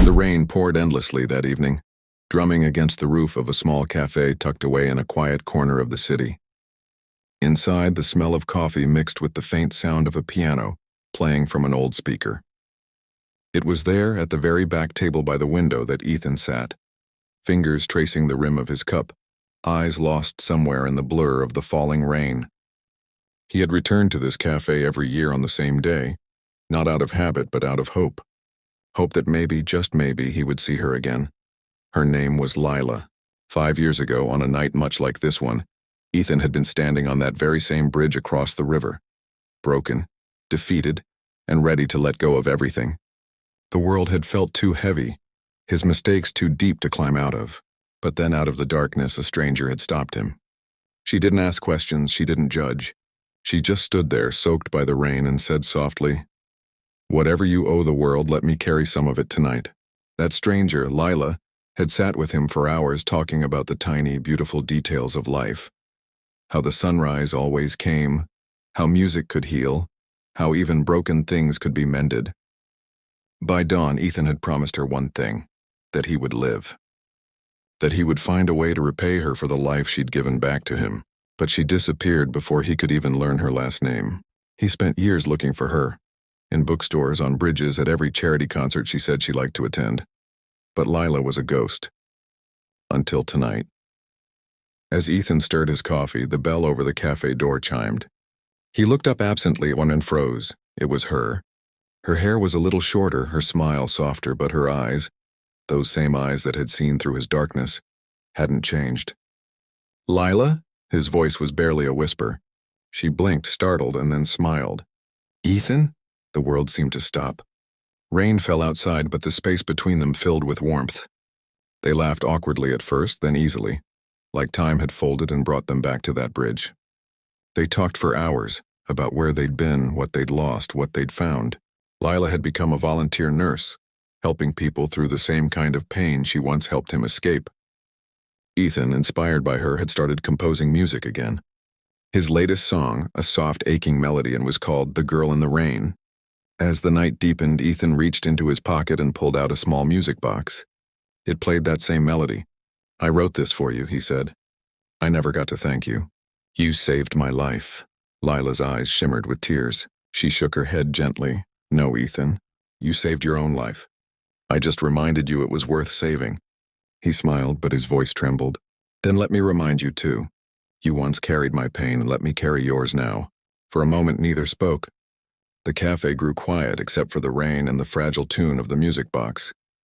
The rain poured endlessly that evening, drumming against the roof of a small cafe tucked away in a quiet corner of the city. Inside, the smell of coffee mixed with the faint sound of a piano playing from an old speaker. It was there, at the very back table by the window, that Ethan sat, fingers tracing the rim of his cup, eyes lost somewhere in the blur of the falling rain. He had returned to this cafe every year on the same day, not out of habit but out of hope. Hope that maybe, just maybe, he would see her again. Her name was Lila. 5 years ago, on a night much like this one, Ethan had been standing on that very same bridge across the river, broken, defeated, and ready to let go of everything. The world had felt too heavy, his mistakes too deep to climb out of. But then out of the darkness, a stranger had stopped him. She didn't ask questions, she didn't judge. She just stood there, soaked by the rain, and said softly, "Whatever you owe the world, let me carry some of it tonight." That stranger, Lila, had sat with him for hours talking about the tiny, beautiful details of life. How the sunrise always came, how music could heal, how even broken things could be mended. By dawn, Ethan had promised her one thing, that he would live. That he would find a way to repay her for the life she'd given back to him. But she disappeared before he could even learn her last name. He spent years looking for her, in bookstores, on bridges, at every charity concert she said she liked to attend. But Lila was a ghost. Until tonight. As Ethan stirred his coffee, the bell over the cafe door chimed. He looked up absently at one and froze. It was her. Her hair was a little shorter, her smile softer, but her eyes, those same eyes that had seen through his darkness, hadn't changed. "Lila?" His voice was barely a whisper. She blinked, startled, and then smiled. "Ethan?" The world seemed to stop. Rain fell outside, but the space between them filled with warmth. They laughed awkwardly at first, then easily, like time had folded and brought them back to that bridge. They talked for hours, about where they'd been, what they'd lost, what they'd found. Lila had become a volunteer nurse, helping people through the same kind of pain she once helped him escape. Ethan, inspired by her, had started composing music again. His latest song, a soft, aching melody, and was called "The Girl in the Rain." As the night deepened, Ethan reached into his pocket and pulled out a small music box. It played that same melody. "I wrote this for you," he said. "I never got to thank you. You saved my life." Lila's eyes shimmered with tears. She shook her head gently. "No, Ethan. You saved your own life. I just reminded you it was worth saving." He smiled, but his voice trembled. "Then let me remind you, too. You once carried my pain, and let me carry yours now." For a moment, neither spoke. The cafe grew quiet except for the rain and the fragile tune of the music box.